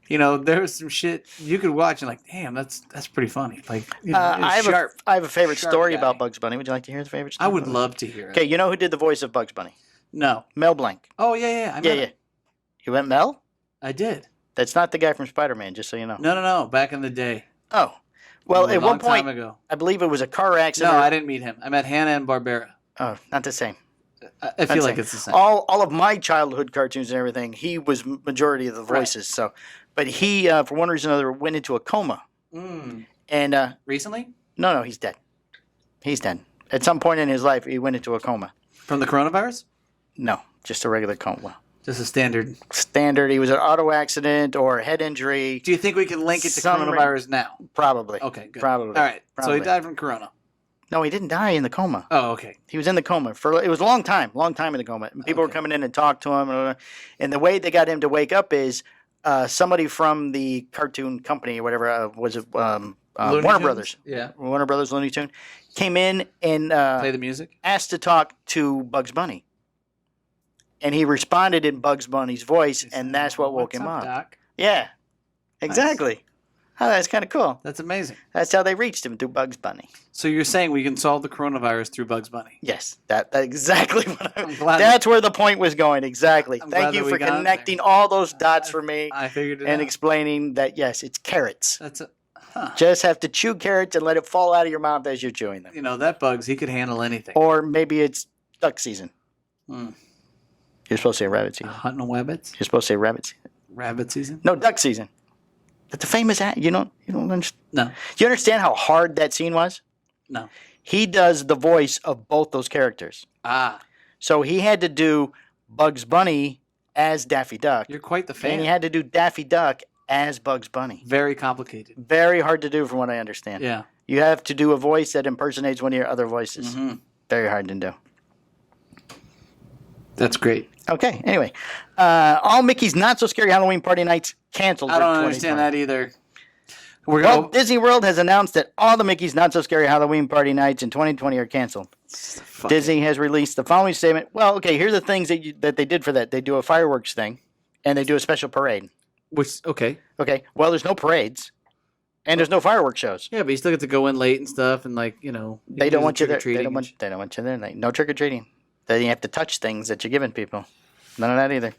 There was some shit you could watch and like, damn, that's pretty funny. Like, I have a favorite story guy. about Bugs Bunny. Would you like to hear the favorite story? I would love to hear it. Okay, you know who did the voice of Bugs Bunny? No. Mel Blanc. Oh yeah. Yeah. You went Mel? I did. That's not the guy from Spider-Man, just so you know. No. Back in the day. Oh. Well, at one point, time ago. I believe it was a car accident. No, I didn't meet him. I met Hanna-Barbera. Oh, not the same. I feel like it's the same. All of my childhood cartoons and everything, he was majority of the voices. Right. So, but he, for one reason or another, went into a coma. And recently? No, he's dead. He's dead. At some point in his life, he went into a coma. From the coronavirus? No, just a regular coma. Just a standard. Standard. He was an auto accident or a head injury. Do you think we can link it to coronavirus now? Probably. Okay, good. Probably. All right. Probably. So he died from corona. No, he didn't die in the coma. Oh, okay. He was in the coma it was a long time in the coma. And people were coming in and talk to him, and the way they got him to wake up is somebody from the cartoon company or whatever was it Warner Brothers? Yeah, Warner Brothers Looney Tune came in and play the music. Asked to talk to Bugs Bunny, and he responded in Bugs Bunny's voice, and that's what woke him up. Doc? Yeah, exactly. Nice. Oh, that's kind of cool. That's amazing. That's how they reached him, through Bugs Bunny. So you're saying we can solve the coronavirus through Bugs Bunny? Yes, that's exactly what that's where the point was going. Exactly. Thank you for connecting all those dots for me. I figured it out. And explaining that, yes, it's carrots. That's Just have to chew carrots and let it fall out of your mouth as you're chewing them. That Bugs, he could handle anything. Or maybe it's duck season. You're supposed to say rabbit season. Hunting rabbits? You're supposed to say rabbit season. Rabbit season? No, duck season. That's a famous you don't understand. No. Do you understand how hard that scene was? No. He does the voice of both those characters. So he had to do Bugs Bunny as Daffy Duck. You're quite the fan. And he had to do Daffy Duck as Bugs Bunny. Very complicated. Very hard to do from what I understand. Yeah. You have to do a voice that impersonates one of your other voices. Mm-hmm. Very hard to do. That's great. Okay, anyway. All Mickey's Not So Scary Halloween Party Nights canceled. I don't understand that either. Disney World has announced that all the Mickey's Not So Scary Halloween Party Nights in 2020 are canceled. Disney has released the following statement. Well, okay, here's the things that they did for that. They do a fireworks thing, and they do a special parade. Okay. Okay, well, there's no parades, and there's no fireworks shows. Yeah, but you still get to go in late and stuff, and they don't want you there. They don't want you there. Like, no trick or treating. Then you have to touch things that you're giving people. None of that either.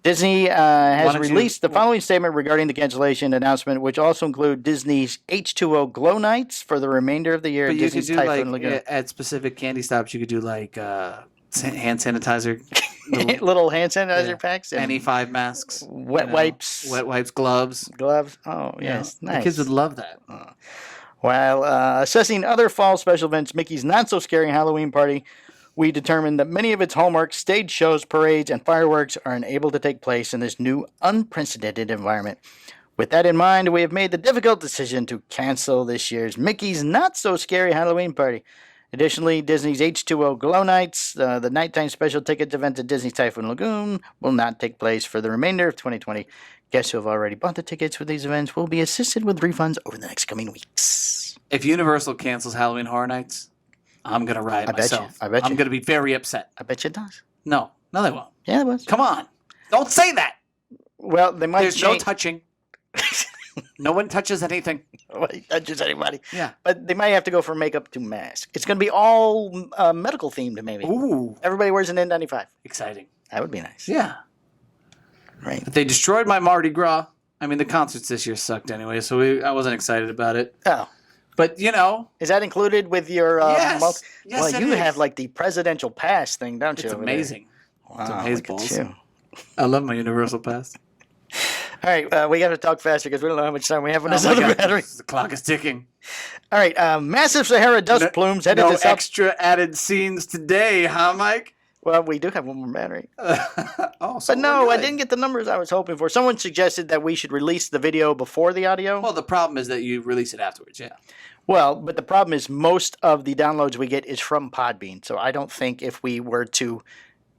Disney has released the following statement regarding the cancellation announcement, which also include Disney's H2O Glow Nights for the remainder of the year. But Disney's you could do Typhoon Lagoon. at specific candy stops, you could do hand sanitizer, little hand sanitizer packs, and NE5 masks, wet wipes, gloves. Oh yes, nice. The kids would love that. While assessing other fall special events, Mickey's Not So Scary Halloween Party, we determined that many of its hallmark stage shows, parades, and fireworks are unable to take place in this new, unprecedented environment. With that in mind, we have made the difficult decision to cancel this year's Mickey's Not So Scary Halloween Party. Additionally, Disney's H2O Glow Nights, the nighttime special tickets event at Disney's Typhoon Lagoon, will not take place for the remainder of 2020. Guests who have already bought the tickets for these events will be assisted with refunds over the next coming weeks. If Universal cancels Halloween Horror Nights, I'm going to riot myself. I bet you. I'm going to be very upset. I bet you it does. No, they won't. Yeah, it was. Come on. Don't say that. Well, they might There's no touching. No one touches anything. Nobody touches anybody. Yeah. But they might have to go from makeup to mask. It's going to be all medical themed, maybe. Ooh. Everybody wears an N95. Exciting. That would be nice. Yeah. Right. But they destroyed my Mardi Gras. I mean, the concerts this year sucked anyway, so I wasn't excited about it. Oh. But, Is that included with your... yes. Yes, well, you have like the presidential pass thing, don't you? It's amazing. Wow, it's amazeballs. I love my Universal Pass. All right, we got to talk faster because we don't know how much time we have on this other battery. The clock is ticking. All right, massive Sahara dust plumes headed to extra added scenes today, huh, Mike? Well, we do have one more battery. So But no, we're I good. didn't get the numbers I was hoping for. Someone suggested that we should release the video before the audio. Well, the problem is that you release it afterwards, yeah. Well, but the problem is most of the downloads we get is from Podbean. So I don't think if we were to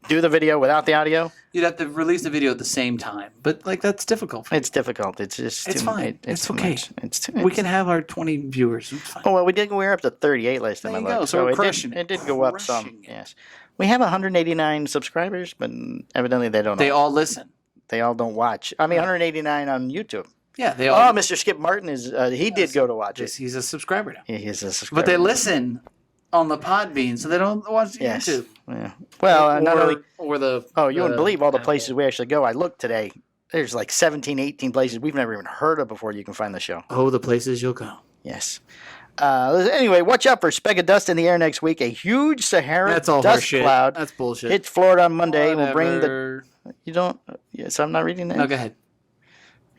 do the video without the audio, You'd have to release the video at the same time. But, like, that's difficult for you. it's difficult. It's just It's too, fine. It's It's too okay. much. It's too, We can have our 20 viewers. It's fine. Oh, well, we were up to 38 last time There I you go. looked. So we're it crushing did, it. it did go up some. Crushing it. Yes. We have 189 subscribers, but evidently they don't. They all listen. They all don't watch. I mean, 189 on YouTube. Yeah, they all. Oh, Mr. Skip Martin is. He did go to watch it. He's a subscriber now. Yeah, he's a subscriber. But they listen on the Podbean, so they don't watch Yes. YouTube. Yeah. Well, not only. Or the. Oh, you wouldn't believe all the places we actually go. I looked today. There's like 17, 18 places we've never even heard of before you can find the show. Oh, the places you'll go. Yes. Anyway, watch out for a speck of dust in the air next week. A huge Sahara That's all dust horseshit. cloud That's bullshit. hits Florida on Monday. Will bring the. Whatever. You don't. Yes, I'm not reading that. No, go ahead.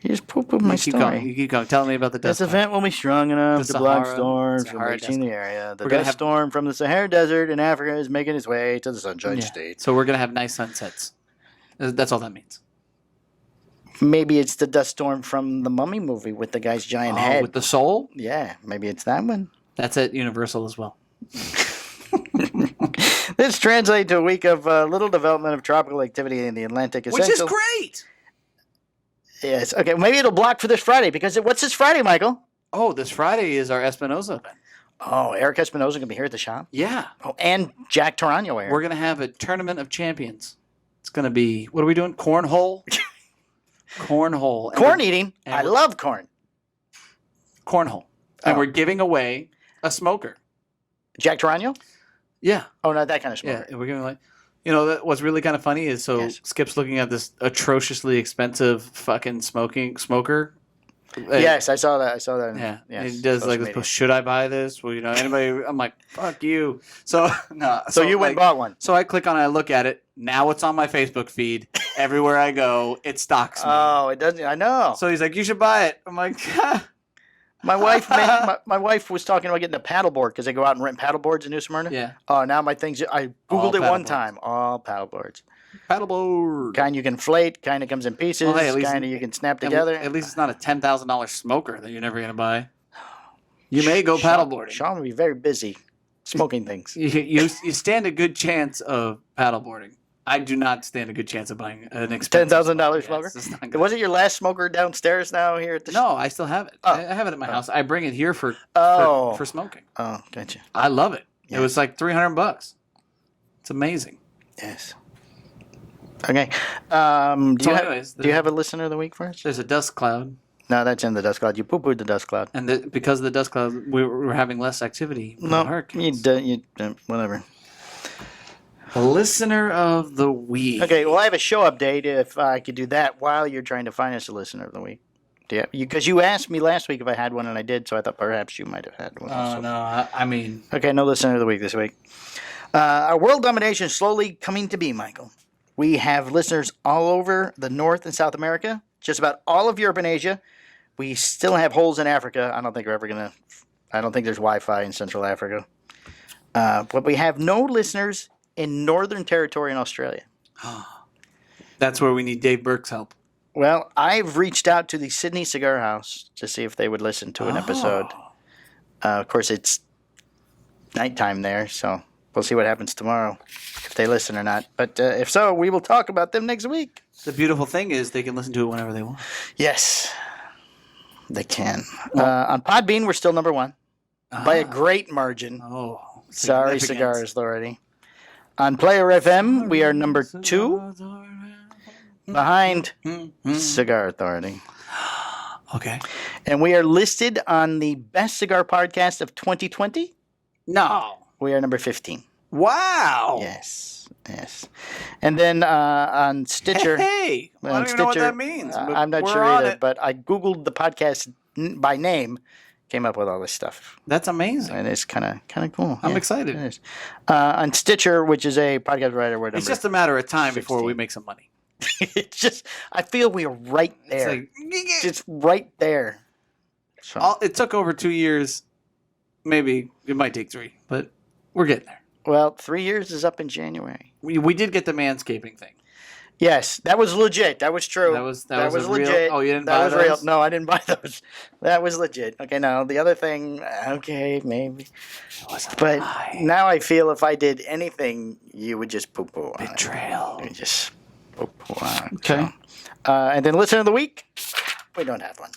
You just poo-pooed my You keep story. going. You keep going. Tell me about the dust. This event will be strong enough The to block Sahara- storms from Sahara reaching dust. the area. The We're gonna dust have- storm from the Sahara Desert in Africa is making its way to the Sunshine Yeah. State. So we're gonna have nice sunsets. That's all that means. Maybe it's the dust storm from the Mummy movie with the guy's giant head. With the soul, Yeah, maybe it's that one. that's at Universal as well. This translates to a week of little development of tropical activity in the Atlantic. Which is Essential- great. Yes. Okay. Maybe it'll block for this Friday because what's this Friday, Michael? Oh, this Friday is our Espinosa event. Oh, Eric Espinosa gonna be here at the shop. Yeah. Oh, and Jack Tarano here. We're gonna have a tournament of champions. It's gonna be, what are we doing? Cornhole. Cornhole. Corn eating. and I we're- love corn. Cornhole. And Oh. we're giving away a smoker. Jack Tarano? Yeah. Oh, not that kind of Yeah. smoker. And we're giving like, what's really kind of funny is Yes. Skip's looking at this atrociously expensive fucking smoker. Yes, I saw that. I saw that. Yeah, Yes, he does social like this. media. Should I buy this? Well, anybody. I'm like, fuck you. So no. So you went and bought one. So I click on it. I look at it. Now it's on my Facebook feed. Everywhere I go, it stalks me. Oh, it doesn't. I know. So he's like, you should buy it. I'm like, My wife, my wife was talking about getting a paddleboard because they go out and rent paddleboards in New Smyrna. yeah, Oh, now my things. I All googled it one paddleboards. time. All paddleboards. paddleboard. Kind you can inflate. Kind of comes in pieces. Well, hey, at least- Kind of you can snap together. At least it's not a $10,000 smoker that you're never gonna buy. You may go Sean- paddleboarding. Sean will be very busy smoking things. You stand a good chance of paddleboarding. I do not stand a good chance of buying an expensive $10,000 smoker? Yes, it's not good. Was it your last smoker downstairs now here at the No, I still have it. Oh. I have it at my house. I bring it here for Oh. for smoking. Oh, gotcha. I love it. Yeah. It was like $300. It's amazing. Yes. Okay. So anyways, do you have a listener of the week for us? There's a dust cloud, No, that's in the dust cloud. You poo-pooed the dust cloud. and because of the dust cloud, we're having less activity. with No, hurricanes. whatever. Listener of the week. Okay, well, I have a show update if I could do that while you're trying to find us a listener of the week. Yeah, because you asked me last week if I had one, and I did, so I thought perhaps you might have had one. Oh also. no, I mean, Okay, no listener of the week this week. Our world domination is slowly coming to be, Michael. We have listeners all over the North and South America, just about all of Europe and Asia. We still have holes in Africa. I don't think there's Wi-Fi in Central Africa. But we have no listeners in Northern Territory in Australia. that's where we need Dave Burke's help. Well, I've reached out to the Sydney Cigar House to see if they would listen to an episode. Of course, it's nighttime there, so we'll see what happens tomorrow, if they listen or not. But if so, we will talk about them next week. The beautiful thing is they can listen to it whenever they want. Yes, they can. On Podbean, we're still number one by a great margin. Oh, Sorry, significant. Cigar Authority. On Player FM, we are number 2 behind Cigar Authority. Okay. And we are listed on the Best Cigar Podcast of 2020. No. We are number 15. Wow. Yes. And then on Stitcher. Hey, I on don't even know what that means. but I'm not we're sure on either, it. but I Googled the podcast by name, came up with all this stuff. That's amazing. And it's kind of cool. I'm Yeah, excited. it is. On Stitcher, which is a podcast writer, we're It's number. just a matter of time before 16. we make some money. It's just, I feel we are right It's there. like, It's right there. So, it took over 2 years. Maybe it might take 3, but we're getting there. Well, 3 years is up in January. We did get the manscaping thing. Yes, that was legit. That was true. That was legit. Real, oh, you didn't that buy was those? real. No, I didn't buy those. That was legit. Okay, now the other thing, okay, maybe. But now I feel if I did anything, you would just poo-poo on Betrayal. it. You just poo-poo on it. Okay. So, and then listener of the week, we don't have one.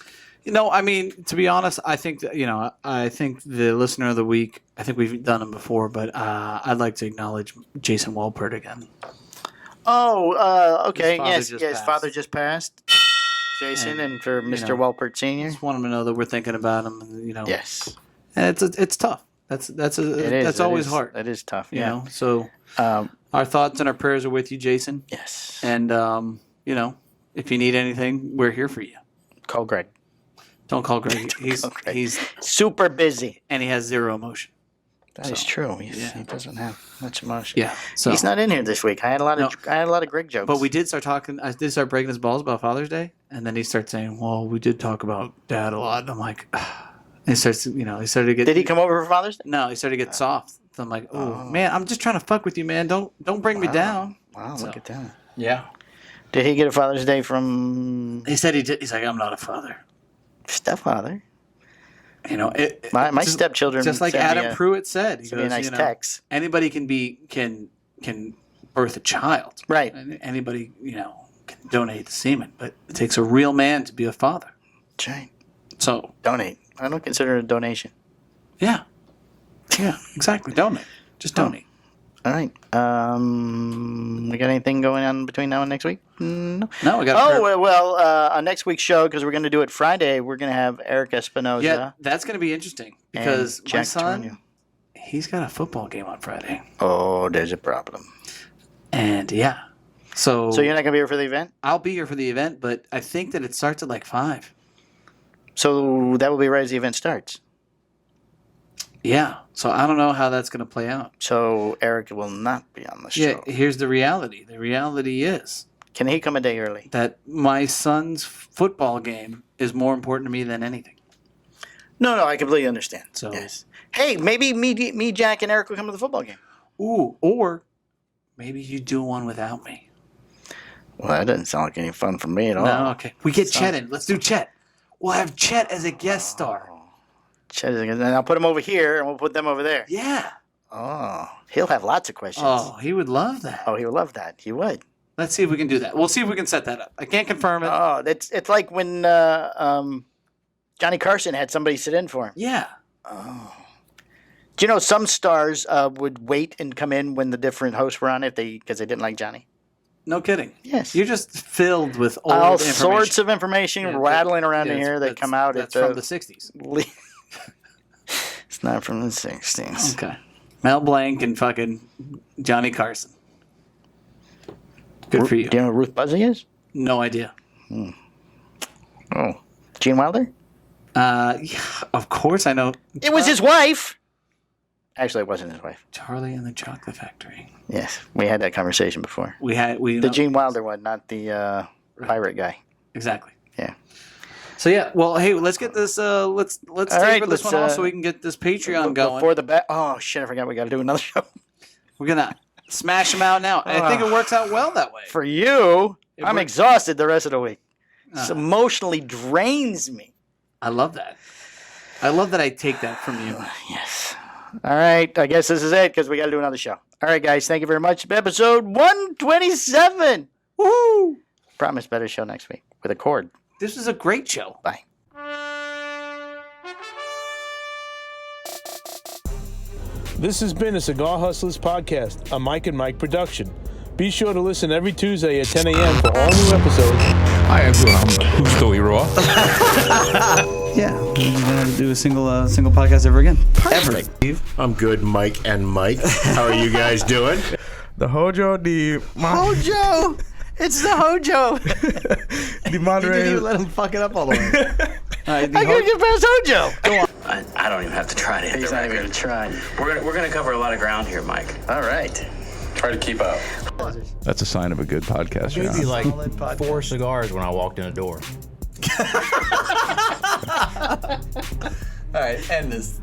I mean, to be honest, I think that, I think the listener of the week, I think we've done them before, but I'd like to acknowledge Jason Walpert again. Oh, okay. His father just passed. Jason, and for Mr. Walpert Sr. Just want him to know that we're thinking about him. Yes. And it's tough. That's always hard. That is tough. You know. So our thoughts and our prayers are with you, Jason. Yes. And if you need anything, we're here for you. Call Greg. Don't call Greg. He's super busy, and he has zero emotion. That is true. He doesn't have much emotion. Yeah, so he's not in here this week. I had a lot of Greg jokes. But we did start talking. I did start breaking his balls about Father's Day, and then he starts saying, "Well, we did talk about Dad a lot." And I'm like, he starts. He started to get. Did he come over for Father's Day? No, he started to get soft. So I'm like, "Oh man, I'm just trying to fuck with you, man. Don't bring me down." Wow, look at that. Yeah. Did he get a Father's Day from? He said he did. He's like, "I'm not a father." Stepfather. My stepchildren. Just like Adam Pruitt said, he goes, a nice text. Anybody can birth a child, right? Anybody can donate the semen, but it takes a real man to be a father. Right. So donate. I don't consider it a donation. Yeah. Yeah. Exactly. Donate. Just donate. All right. We got anything going on between now and next week? No. No, we got. On next week's show, because we're going to do it Friday, we're going to have Eric Espinoza. Yeah, that's going to be interesting because my son, Tornio. He's got a football game on Friday. Oh, there's a problem. And yeah, so you're not going to be here for the event? I'll be here for the event, but I think that it starts at like 5. So that will be right as the event starts. Yeah, so I don't know how that's going to play out. So Eric will not be on the show. Yeah, here's the reality. The reality is... Can he come a day early? That my son's football game is more important to me than anything. No, I completely understand. So, yes. Hey, maybe me, Jack, and Eric will come to the football game. Ooh, or maybe you do one without me. Well, that doesn't sound like any fun for me at all. No, okay. We get Chet in. Let's do Chet. We'll have Chet as a guest star. And I'll put him over here, and we'll put them over there. Yeah. Oh, he'll have lots of questions. Oh, he would love that. Oh, he would love that. He would. Let's see if we can do that. We'll see if we can set that up. I can't confirm it. Oh, it's like when Johnny Carson had somebody sit in for him. Yeah. Oh. Do you know some stars would wait and come in when the different hosts were on because they didn't like Johnny? No kidding. Yes. You're just filled with all sorts of information rattling around in here that come out. That's from the 60s. It's not from the 60s. Okay. Mel Blanc and fucking Johnny Carson. Good for you. Do you know who Ruth Buzzy is? No idea. Oh. Gene Wilder? Yeah, of course I know. It was his wife. Actually, it wasn't his wife. Charlie and the Chocolate Factory. Yes, we had that conversation before. The Gene Wilder one, not the pirate guy. Exactly. Yeah. So yeah, well, hey, let's get this. Let's take this one off so we can get this Patreon going. Before the oh shit, I forgot we got to do another show. We're gonna smash them out now. I think it works out well that way. For you, I'm exhausted the rest of the week. This emotionally drains me. I love that. I love that I take that from you. Yes. All right, I guess this is it because we got to do another show. All right, guys, thank you very much. Episode 127. Woohoo! Promise better show next week with a cord. This was a great show. Bye. This has been a Cigar Hustlers podcast, a Mike and Mike production. Be sure to listen every Tuesday at 10 a.m. for all new episodes. Hi, everyone. Who's Story Raw? Yeah, we're going to do a single podcast ever again. Perfect. I'm good, Mike and Mike. How are you guys doing? The Hojo, Hojo! It's the Hojo! The moderator. You didn't even let him fuck it up all the way. All right, I couldn't get past Hojo! Go on. I don't even have to try to hit the record. He's not even going to try. We're gonna cover a lot of ground here, Mike. All right. Try to keep up. That's a sign of a good podcast. I gave you like 4 cigars when I walked in the door. All right, end this.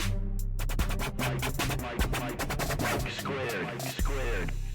squared.